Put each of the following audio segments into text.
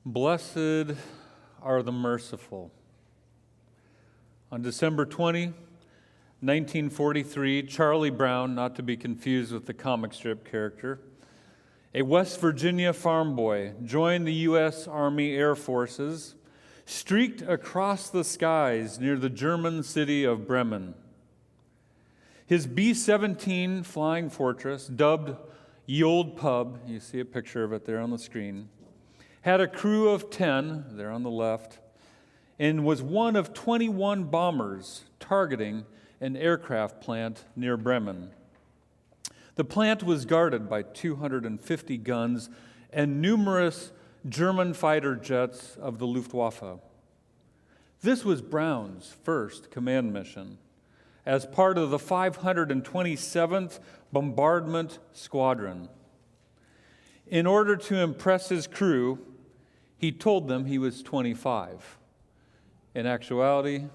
Blessed are the merciful. On December 20, 1943, Charlie Brown, not to be confused with the comic strip character, a West Virginia farm boy, joined the U.S. Army Air Forces, streaked across the skies near the German city of Bremen. His B-17 Flying Fortress, dubbed Ye Olde Pub, you see a picture of it there on the screen, had a crew of 10, there on the left, and was one of 21 bombers targeting an aircraft plant near Bremen. The plant was guarded by 250 guns and numerous German fighter jets of the Luftwaffe. This was Brown's first command mission as part of the 527th Bombardment Squadron. In order to impress his crew, he told them he was 25. In actuality,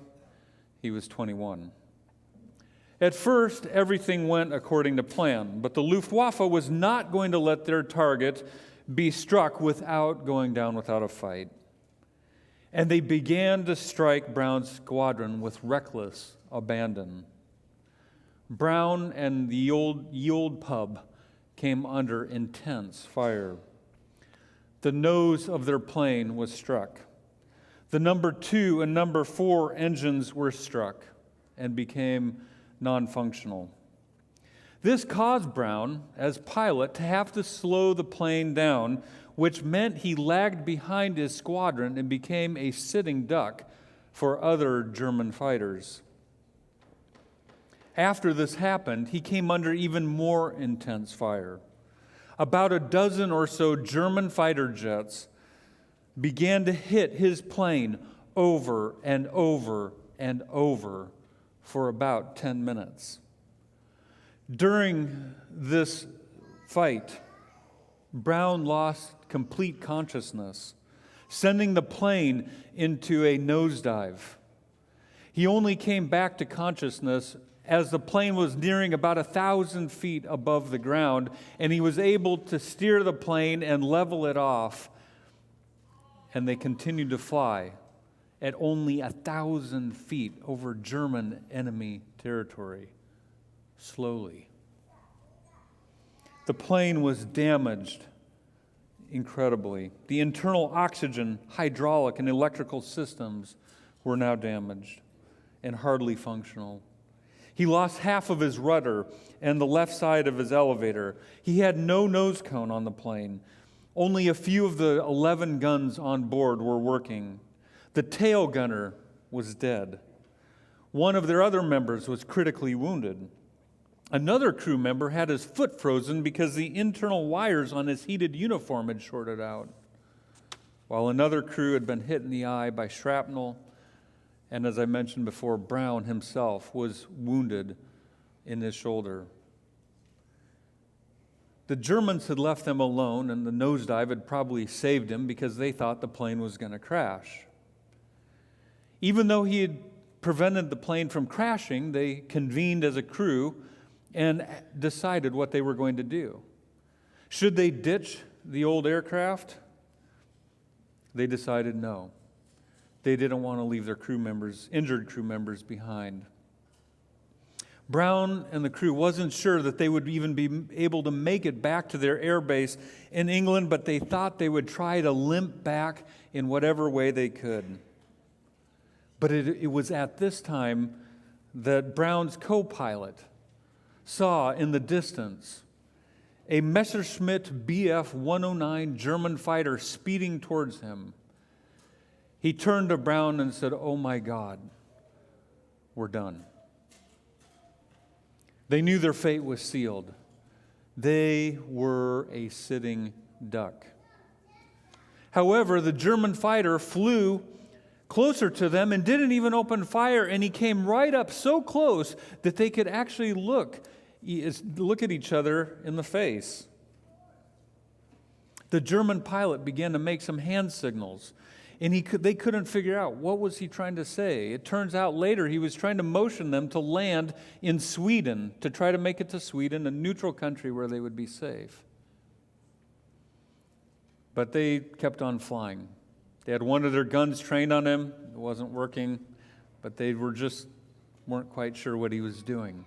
he was 21. At first, everything went according to plan, but the Luftwaffe was not going to let their target be struck without going down without a fight. And they began to strike Brown's squadron with reckless abandon. Brown and the Ye Olde Pub came under intense fire. The nose of their plane was struck. The number 2 and number 4 engines were struck and became non-functional. This caused Brown, as pilot, to have to slow the plane down, which meant he lagged behind his squadron and became a sitting duck for other German fighters. After this happened, he came under even more intense fire. About a dozen or so German fighter jets began to hit his plane over and over and over for about 10 minutes. During this fight, Brown lost complete consciousness, sending the plane into a nosedive. He only came back to consciousness as the plane was nearing about 1,000 feet above the ground, and he was able to steer the plane and level it off, and they continued to fly at only 1,000 feet over German enemy territory, slowly. The plane was damaged incredibly. The internal oxygen, hydraulic, and electrical systems were now damaged and hardly functional. He lost half of his rudder and the left side of his elevator. He had no nose cone on the plane. Only a few of the 11 guns on board were working. The tail gunner was dead. One of their other members was critically wounded. Another crew member had his foot frozen because the internal wires on his heated uniform had shorted out, while another crew had been hit in the eye by shrapnel. And as I mentioned before, Brown himself was wounded in his shoulder. The Germans had left them alone, and the nosedive had probably saved him because they thought the plane was going to crash. Even though he had prevented the plane from crashing, they convened as a crew and decided what they were going to do. Should they ditch the old aircraft? They decided no. They didn't want to leave their injured crew members behind. Brown and the crew wasn't sure that they would even be able to make it back to their air base in England, but they thought they would try to limp back in whatever way they could. But it was at this time that Brown's co-pilot saw in the distance a Messerschmitt Bf 109 German fighter speeding towards him. He turned to Brown and said, "Oh my God, we're done." They knew their fate was sealed. They were a sitting duck. However, the German fighter flew closer to them and didn't even open fire, and he came right up so close that they could actually look at each other in the face. The German pilot began to make some hand signals, and they couldn't figure out what was he trying to say. It turns out later he was trying to motion them to land in Sweden, to try to make it to Sweden, a neutral country where they would be safe. But they kept on flying They had one of their guns trained on him. It wasn't working, but they weren't quite sure what he was doing.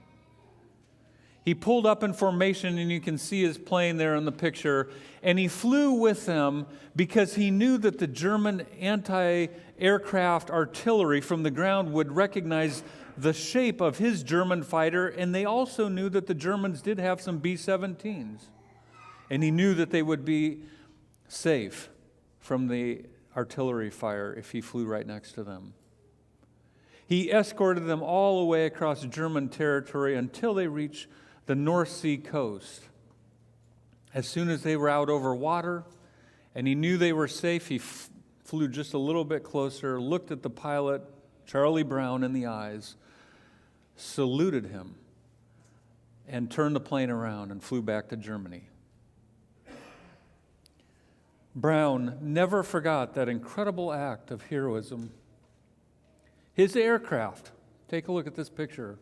He pulled up in formation, and you can see his plane there in the picture, and he flew with them because he knew that the German anti-aircraft artillery from the ground would recognize the shape of his German fighter, and they also knew that the Germans did have some B-17s, and he knew that they would be safe from the artillery fire if he flew right next to them. He escorted them all the way across German territory until they reached the North Sea coast. As soon as they were out over water and he knew they were safe, he flew just a little bit closer, looked at the pilot, Charlie Brown, in the eyes, saluted him, and turned the plane around and flew back to Germany. Brown never forgot that incredible act of heroism. His aircraft, take a look at this picture.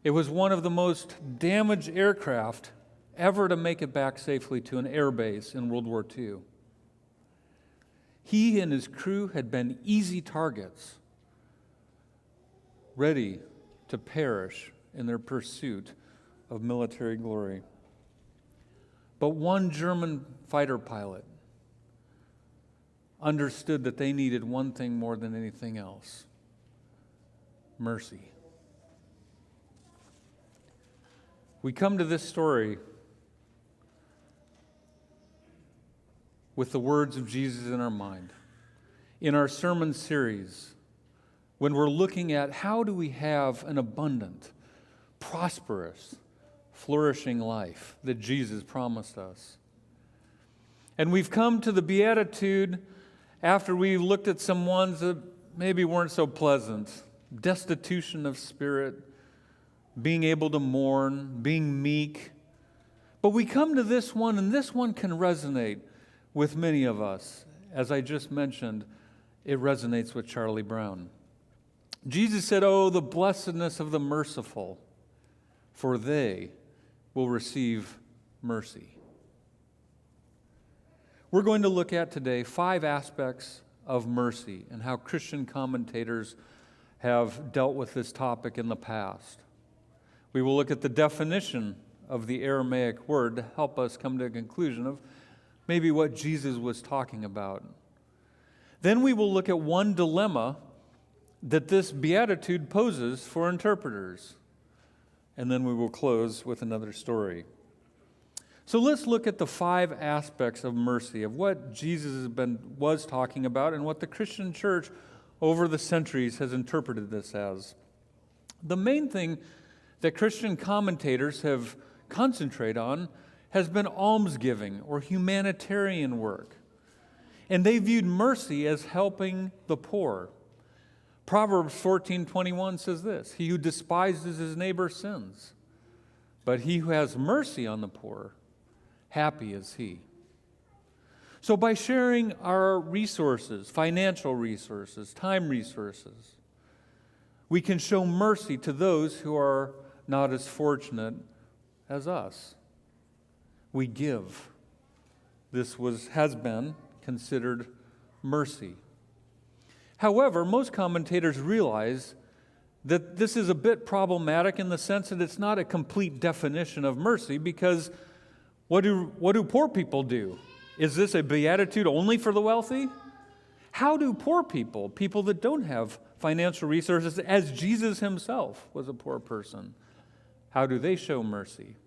It was one of the most damaged aircraft ever to make it back safely to an air base in World War II. He and his crew had been easy targets, ready to perish in their pursuit of military glory. But one German fighter pilot understood that they needed one thing more than anything else: mercy. We come to this story with the words of Jesus in our mind. In our sermon series, when we're looking at how do we have an abundant, prosperous, flourishing life that Jesus promised us. And we've come to the Beatitude after we looked at some ones that maybe weren't so pleasant: destitution of spirit, being able to mourn, being meek. But we come to this one, and this one can resonate with many of us. As I just mentioned, it resonates with Charlie Brown. Jesus said, "Oh, the blessedness of the merciful, for they will receive mercy." We're going to look at today 5 aspects of mercy and how Christian commentators have dealt with this topic in the past. We will look at the definition of the Aramaic word to help us come to a conclusion of maybe what Jesus was talking about. Then we will look at one dilemma that this beatitude poses for interpreters. And then we will close with another story. So let's look at the 5 aspects of mercy, of what Jesus was talking about and what the Christian church over the centuries has interpreted this as. The main thing that Christian commentators have concentrated on has been almsgiving or humanitarian work. And they viewed mercy as helping the poor. Proverbs 14:21 says this: "He who despises his neighbor sins, but he who has mercy on the poor, happy is he." So by sharing our resources, financial resources, time resources, we can show mercy to those who are not as fortunate as us. We give. This has been considered mercy. However, most commentators realize that this is a bit problematic in the sense that it's not a complete definition of mercy, because what do poor people do? Is this a beatitude only for the wealthy? How do poor people that don't have financial resources, as Jesus himself was a poor person, how do they show mercy?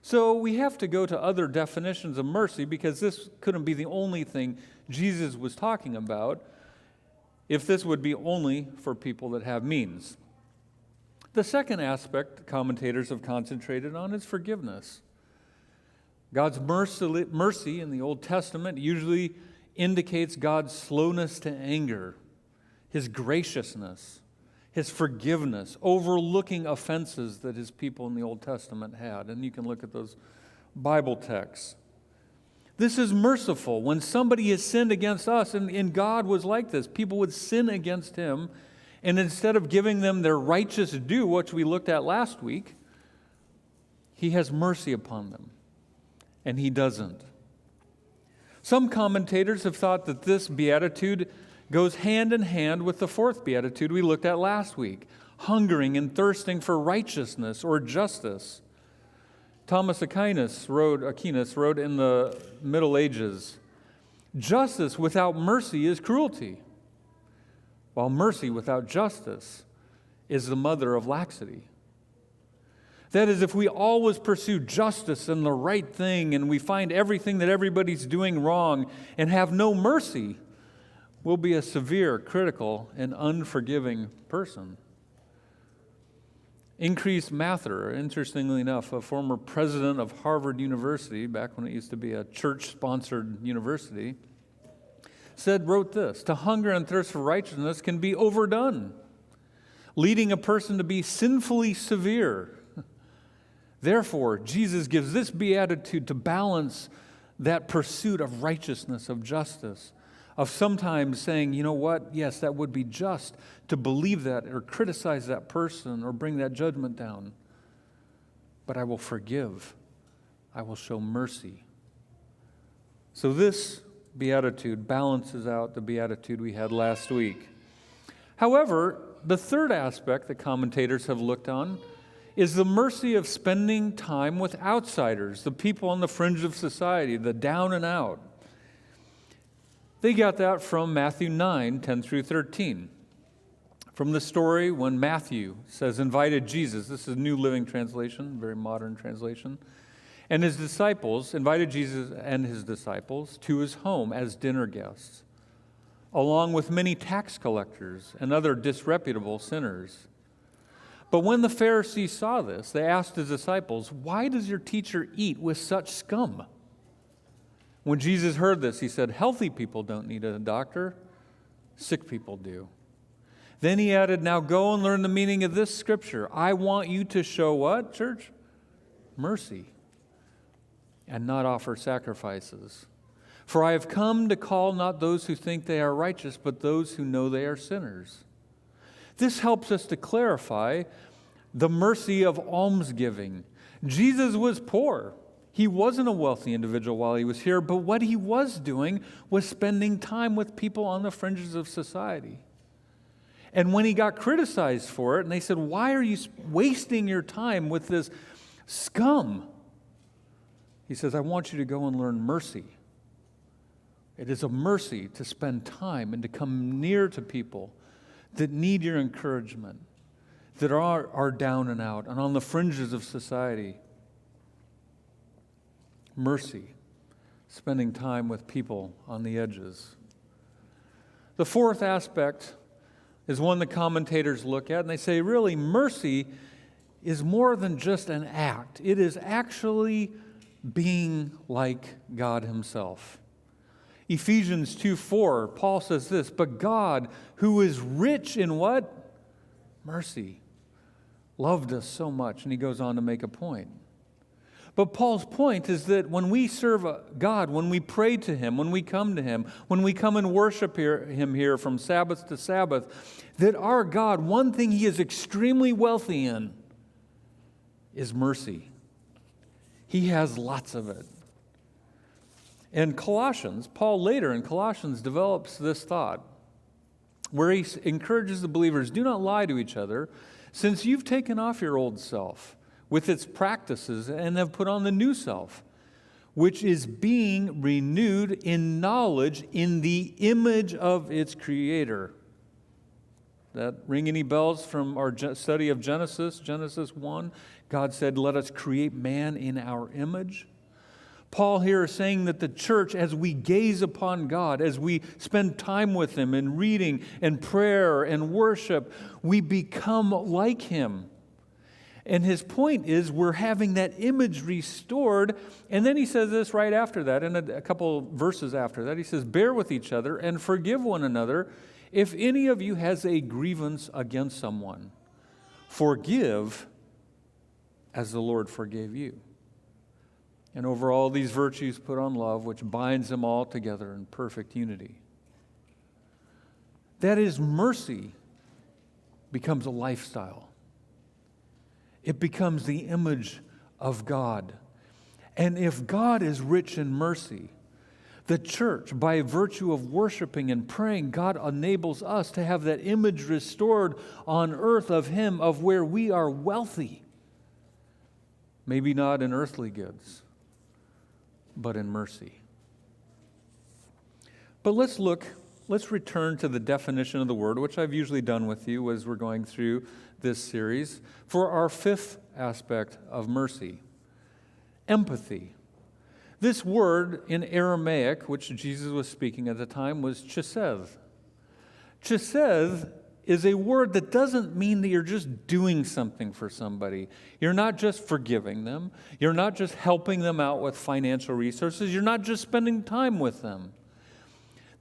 So we have to go to other definitions of mercy, because this couldn't be the only thing Jesus was talking about if this would be only for people that have means. The second aspect commentators have concentrated on is forgiveness. God's mercy in the Old Testament usually indicates God's slowness to anger, his graciousness, his forgiveness, overlooking offenses that his people in the Old Testament had. And you can look at those Bible texts. This is merciful. When somebody has sinned against us, and God was like this, people would sin against him, and instead of giving them their righteous due, which we looked at last week, he has mercy upon them, and he doesn't. Some commentators have thought that this beatitude goes hand in hand with the fourth beatitude we looked at last week, hungering and thirsting for righteousness or justice. Thomas Aquinas wrote in the Middle Ages, "Justice without mercy is cruelty, while mercy without justice is the mother of laxity." That is, if we always pursue justice and the right thing, and we find everything that everybody's doing wrong and have no mercy, we'll be a severe, critical, and unforgiving person. Increased Mather, interestingly enough, a former president of Harvard University, back when it used to be a church-sponsored university, wrote this: "To hunger and thirst for righteousness can be overdone, leading a person to be sinfully severe. Therefore, Jesus gives this beatitude to balance that pursuit of righteousness, of justice, of sometimes saying, you know what, yes, that would be just to believe that or criticize that person or bring that judgment down. But I will forgive. I will show mercy." So this beatitude balances out the beatitude we had last week. However, the third aspect that commentators have looked on is the mercy of spending time with outsiders, the people on the fringe of society, the down and out. They got that from Matthew 9, 10 through 13. From the story when Matthew invited Jesus, this is New Living Translation, very modern translation, and his disciples, invited Jesus and his disciples to his home as dinner guests, along with many tax collectors and other disreputable sinners. But when the Pharisees saw this, they asked his disciples, "Why does your teacher eat with such scum?" When Jesus heard this, he said, "Healthy people don't need a doctor, sick people do." Then he added, "Now go and learn the meaning of this scripture. I want you to show" what, church? "Mercy, and not offer sacrifices. For I have come to call not those who think they are righteous, but those who know they are sinners." This helps us to clarify the mercy of almsgiving. Jesus was poor. He wasn't a wealthy individual while he was here, but what he was doing was spending time with people on the fringes of society. And when he got criticized for it, and they said, "Why are you wasting your time with this scum?" He says, "I want you to go and learn mercy." It is a mercy to spend time and to come near to people that need your encouragement, that are down and out and on the fringes of society. Mercy, spending time with people on the edges. The fourth aspect is one the commentators look at, and they say, really, mercy is more than just an act. It is actually being like God himself. Ephesians 2:4, Paul says this, "But God, who is rich in" what? Mercy. Loved us so much. And he goes on to make a point. But Paul's point is that when we serve God, when we pray to him, when we come to him, when we come and worship him here from Sabbath to Sabbath, that our God, one thing he is extremely wealthy in is mercy. He has lots of it. In Colossians, Paul later in Colossians develops this thought where he encourages the believers, "Do not lie to each other, since you've taken off your old self with its practices and have put on the new self, which is being renewed in knowledge in the image of its creator." That ring any bells from our study of Genesis 1? God said, "Let us create man in our image." Paul here is saying that the church, as we gaze upon God, as we spend time with him in reading and prayer and worship, we become like him. And his point is we're having that image restored. And then he says this right after that, in a couple verses after that. He says, "Bear with each other and forgive one another if any of you has a grievance against someone. Forgive as the Lord forgave you. And over all these virtues put on love, which binds them all together in perfect unity." That is, mercy becomes a lifestyle. It becomes the image of God. And if God is rich in mercy, The church, by virtue of worshiping and praying, God enables us to have that image restored on earth of Him, of where we are wealthy. Maybe not in earthly goods, but in mercy. But let's return to the definition of the word, which I've usually done with you as we're going through this series, for our fifth aspect of mercy, empathy. This word in Aramaic, which Jesus was speaking at the time, was chesed. Chesed is a word that doesn't mean that you're just doing something for somebody. You're not just forgiving them. You're not just helping them out with financial resources. You're not just spending time with them.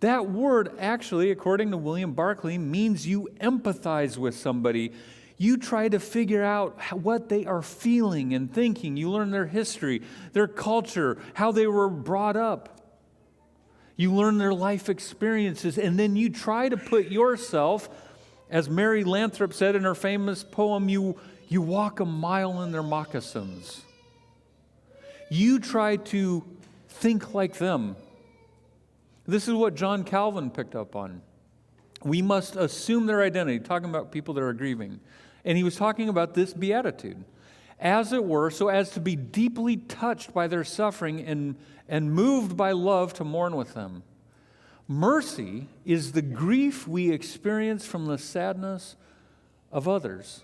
That word actually, according to William Barclay, means you empathize with somebody. You try to figure out what they are feeling and thinking. You learn their history, their culture, how they were brought up. You learn their life experiences, and then you try to put yourself, as Mary Lathrop said in her famous poem, you walk a mile in their moccasins. You try to think like them. This is what John Calvin picked up on. We must assume their identity, talking about people that are grieving. And he was talking about this beatitude, as it were, so as to be deeply touched by their suffering and moved by love to mourn with them. Mercy is the grief we experience from the sadness of others.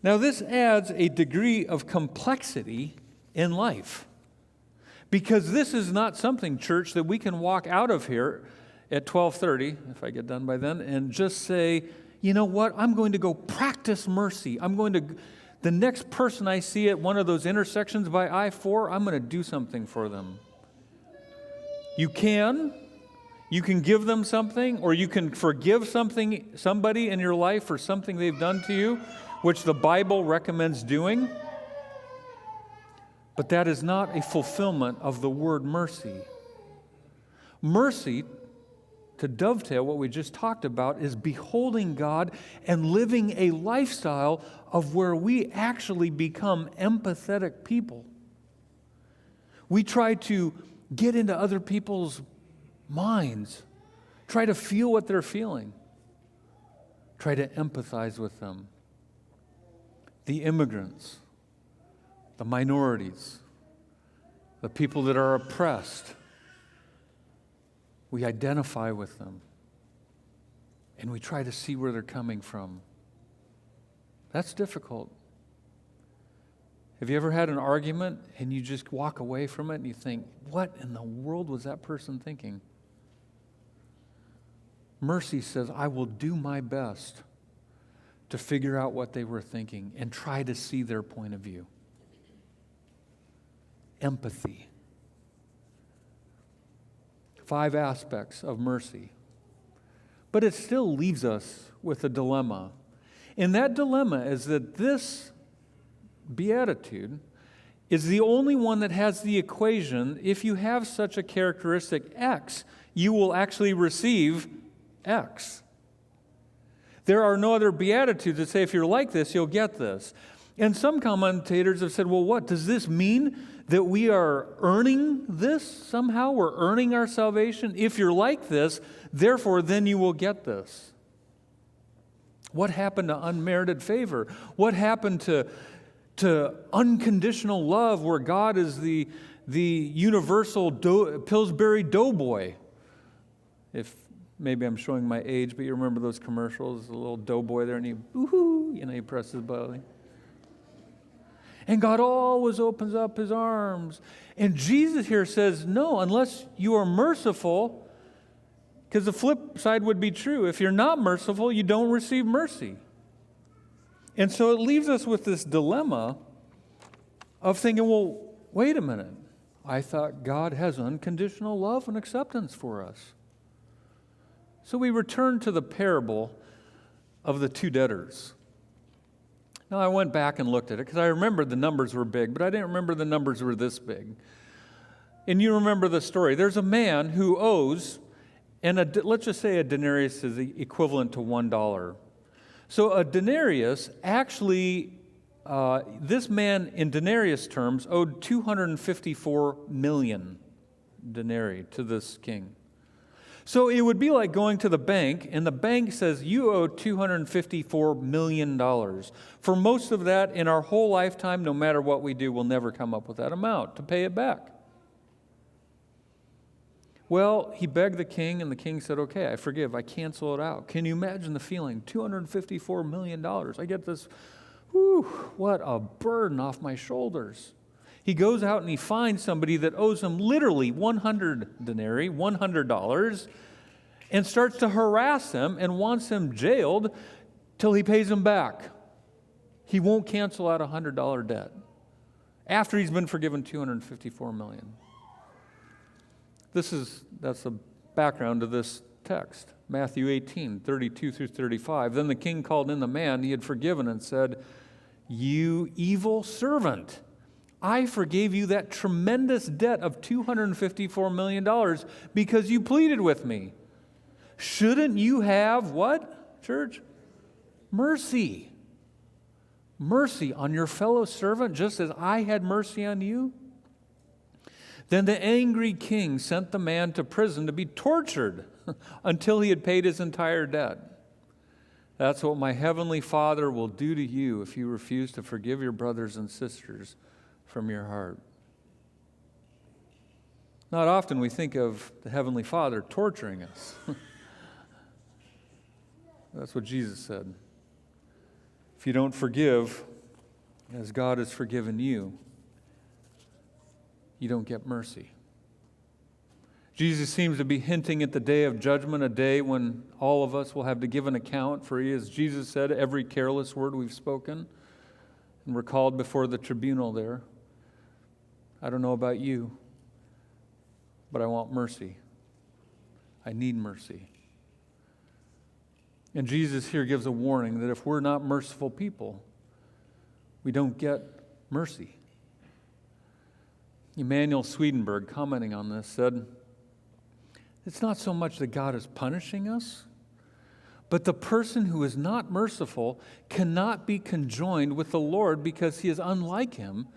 Now, this adds a degree of complexity in life, because this is not something, church, that we can walk out of here at 12:30, if I get done by then, and just say, you know what, I'm going to go practice mercy. The next person I see at one of those intersections by I-4, I'm going to do something for them. You can give them something, or you can forgive somebody in your life for something they've done to you, which the Bible recommends doing. But that is not a fulfillment of the word mercy. Mercy, to dovetail what we just talked about, is beholding God and living a lifestyle of where we actually become empathetic people. We try to get into other people's minds, try to feel what they're feeling, try to empathize with them. The immigrants, the minorities, the people that are oppressed, we identify with them, and we try to see where they're coming from. That's difficult. Have you ever had an argument and you just walk away from it and you think, what in the world was that person thinking? Mercy says, I will do my best to figure out what they were thinking and try to see their point of view. Empathy. 5 aspects of mercy. But it still leaves us with a dilemma. And that dilemma is that this beatitude is the only one that has the equation, if you have such a characteristic X, you will actually receive X. There are no other beatitudes that say if you're like this, you'll get this. And some commentators have said, well, what does this mean? That we are earning this somehow? We're earning our salvation? If you're like this, therefore, then you will get this. What happened to unmerited favor? What happened to unconditional love, where God is the universal Pillsbury Doughboy? If maybe I'm showing my age, but you remember those commercials, the little doughboy there, and he, woohoo, he presses his belly. And God always opens up his arms. And Jesus here says, no, unless you are merciful, because the flip side would be true. If you're not merciful, you don't receive mercy. And so it leaves us with this dilemma of thinking, well, wait a minute. I thought God has unconditional love and acceptance for us. So we return to the parable of the 2 debtors. Now, I went back and looked at it because I remembered the numbers were big, but I didn't remember the numbers were this big. And you remember the story. There's a man who owes, and let's just say a denarius is equivalent to $1. So a denarius actually, this man in denarius terms owed $254 million. denarii to this king. So it would be like going to the bank, and the bank says, you owe $254 million. For most of that, in our whole lifetime, no matter what we do, we'll never come up with that amount to pay it back. Well, he begged the king, and the king said, okay, I forgive, I cancel it out. Can you imagine the feeling? $254 million. I get this, whew, what a burden off my shoulders. He goes out and he finds somebody that owes him literally 100 denarii, $100, and starts to harass him and wants him jailed till he pays him back. He won't cancel out a $100 debt after he's been forgiven $254 million. That's the background to this text. Matthew 18, 32 through 35. Then the king called in the man he had forgiven and said, you evil servant, I forgave you that tremendous debt of $254 million because you pleaded with me. Shouldn't you have what, church? Mercy. Mercy on your fellow servant just as I had mercy on you? Then the angry king sent the man to prison to be tortured until he had paid his entire debt. That's what my heavenly Father will do to you if you refuse to forgive your brothers and sisters from your heart. Not often we think of the Heavenly Father torturing us. That's what Jesus said. If you don't forgive as God has forgiven you, you don't get mercy. Jesus seems to be hinting at the day of judgment, a day when all of us will have to give an account for, as Jesus said, every careless word we've spoken, and we're called before the tribunal there. I don't know about you, but I want mercy. I need mercy. And Jesus here gives a warning that if we're not merciful people, we don't get mercy. Emanuel Swedenborg, commenting on this, said, it's not so much that God is punishing us, but the person who is not merciful cannot be conjoined with the Lord because he is unlike him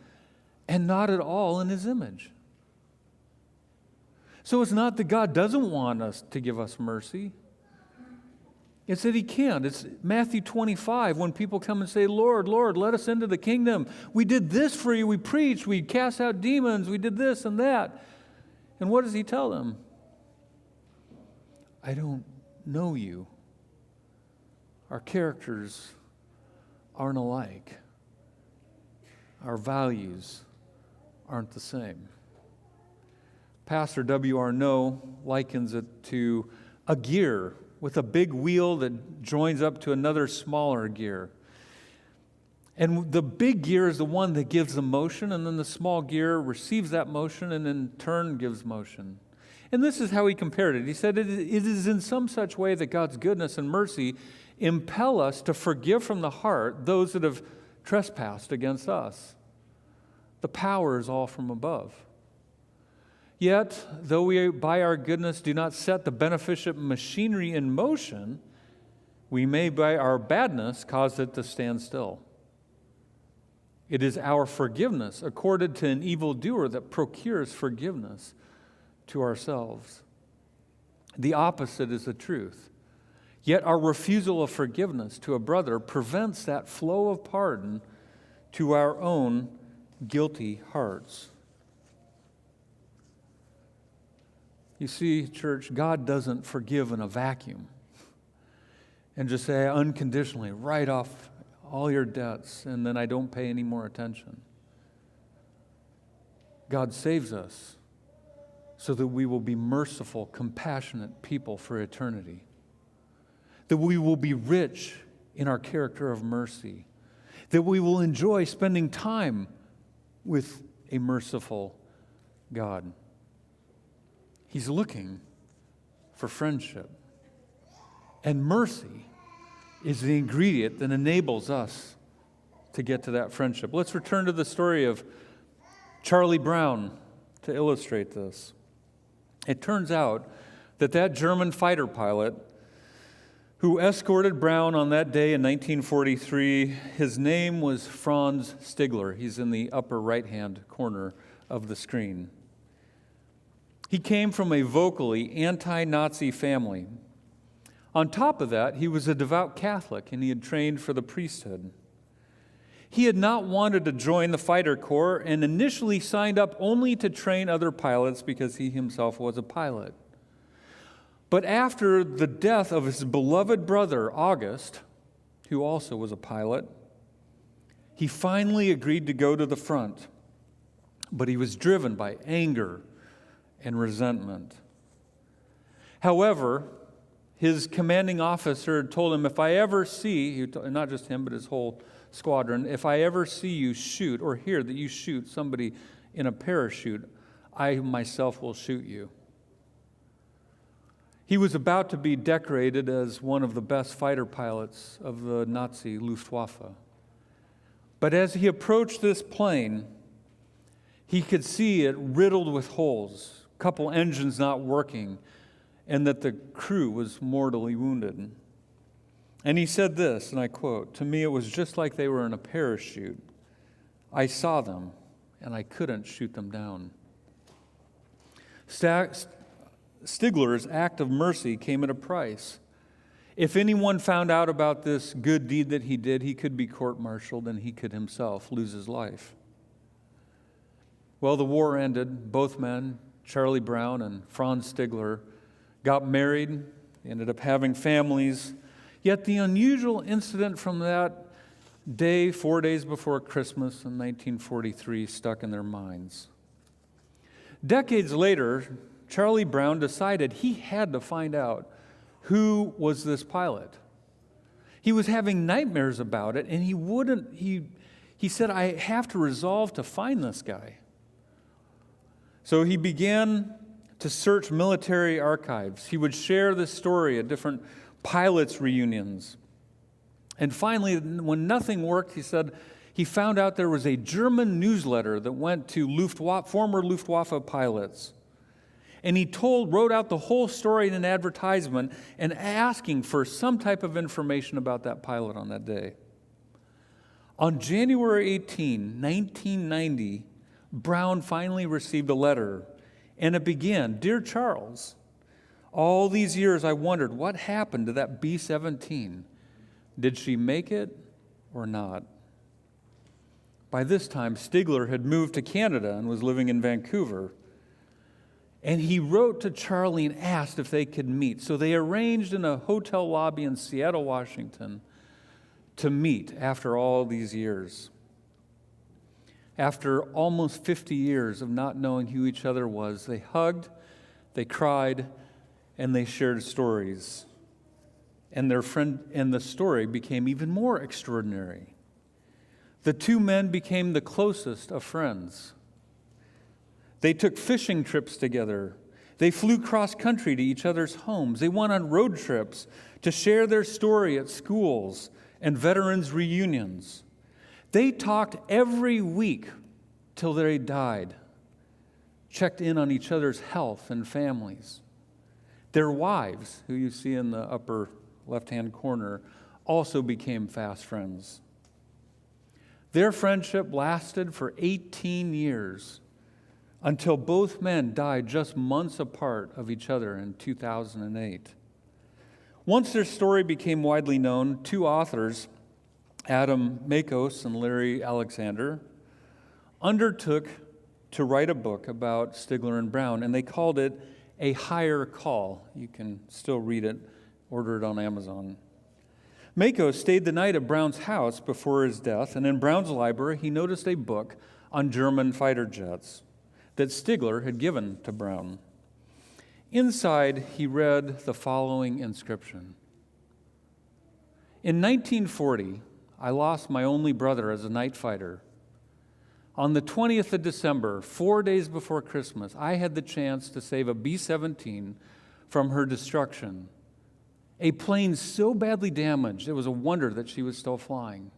and not at all in his image. So it's not that God doesn't want us to give us mercy. It's that he can't. It's Matthew 25 when people come and say, Lord, Lord, let us into the kingdom. We did this for you. We preached. We cast out demons. We did this and that. And what does he tell them? I don't know you. Our characters aren't alike. Our values aren't the same. Pastor W.R. No likens it to a gear with a big wheel that joins up to another smaller gear. And the big gear is the one that gives the motion, and then the small gear receives that motion and in turn gives motion. And this is how he compared it. He said, it is in some such way that God's goodness and mercy impel us to forgive from the heart those that have trespassed against us. The power is all from above. Yet, though we by our goodness do not set the beneficent machinery in motion, we may by our badness cause it to stand still. It is our forgiveness accorded to an evildoer that procures forgiveness to ourselves. The opposite is the truth. Yet our refusal of forgiveness to a brother prevents that flow of pardon to our own guilty hearts. You see, church, God doesn't forgive in a vacuum and just say unconditionally, write off all your debts and then I don't pay any more attention. God saves us so that we will be merciful, compassionate people for eternity. That we will be rich in our character of mercy. That we will enjoy spending time with a merciful God. He's looking for friendship. And mercy is the ingredient that enables us to get to that friendship. Let's return to the story of Charlie Brown to illustrate this. It turns out that German fighter pilot who escorted Brown on that day in 1943, his name was Franz Stigler. He's in the upper right-hand corner of the screen. He came from a vocally anti-Nazi family. On top of that, he was a devout Catholic, and he had trained for the priesthood. He had not wanted to join the fighter corps and initially signed up only to train other pilots because he himself was a pilot. But after the death of his beloved brother, August, who also was a pilot, he finally agreed to go to the front. But he was driven by anger and resentment. However, his commanding officer told him, if I ever see, not just him, but his whole squadron, if I ever see you shoot or hear that you shoot somebody in a parachute, I myself will shoot you. He was about to be decorated as one of the best fighter pilots of the Nazi Luftwaffe. But as he approached this plane, he could see it riddled with holes, a couple engines not working, and that the crew was mortally wounded. And he said this, and I quote, "To me it was just like they were in a parachute. I saw them, and I couldn't shoot them down." Stigler's act of mercy came at a price. If anyone found out about this good deed that he did, he could be court-martialed, and he could himself lose his life. Well, the war ended. Both men, Charlie Brown and Franz Stigler, got married, ended up having families. Yet the unusual incident from that day, 4 days before Christmas in 1943, stuck in their minds. Decades later, Charlie Brown decided he had to find out who was this pilot. He was having nightmares about it, and he said, I have to resolve to find this guy. So he began to search military archives. He would share this story at different pilots' reunions. And finally, when nothing worked, he said he found out there was a German newsletter that went to former Luftwaffe pilots. And he wrote out the whole story in an advertisement and asking for some type of information about that pilot on that day. On January 18, 1990, Brown finally received a letter, and it began, "Dear Charles, all these years I wondered what happened to that B-17. Did she make it or not?" By this time, Stigler had moved to Canada and was living in Vancouver. And he wrote to Charlie and asked if they could meet. So they arranged in a hotel lobby in Seattle, Washington, to meet after all these years. After almost 50 years of not knowing who each other was, they hugged, they cried, and they shared stories. And the story became even more extraordinary. The two men became the closest of friends. They took fishing trips together. They flew cross-country to each other's homes. They went on road trips to share their story at schools and veterans' reunions. They talked every week till they died, checked in on each other's health and families. Their wives, who you see in the upper left-hand corner, also became fast friends. Their friendship lasted for 18 years until both men died just months apart of each other in 2008. Once their story became widely known, two authors, Adam Makos and Larry Alexander, undertook to write a book about Stigler and Brown, and they called it A Higher Call. You can still read it, order it on Amazon. Makos stayed the night at Brown's house before his death, and in Brown's library, he noticed a book on German fighter jets that Stigler had given to Brown. Inside, he read the following inscription: "In 1940, I lost my only brother as a night fighter. On the 20th of December, 4 days before Christmas, I had the chance to save a B-17 from her destruction. A plane so badly damaged, it was a wonder that she was still flying.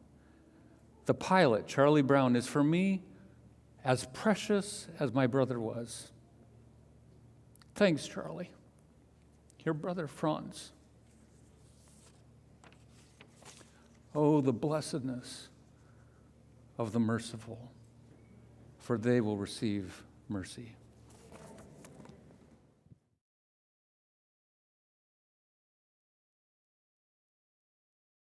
The pilot, Charlie Brown, is for me as precious as my brother was. Thanks, Charlie. Your brother, Franz." Oh, the blessedness of the merciful, for they will receive mercy.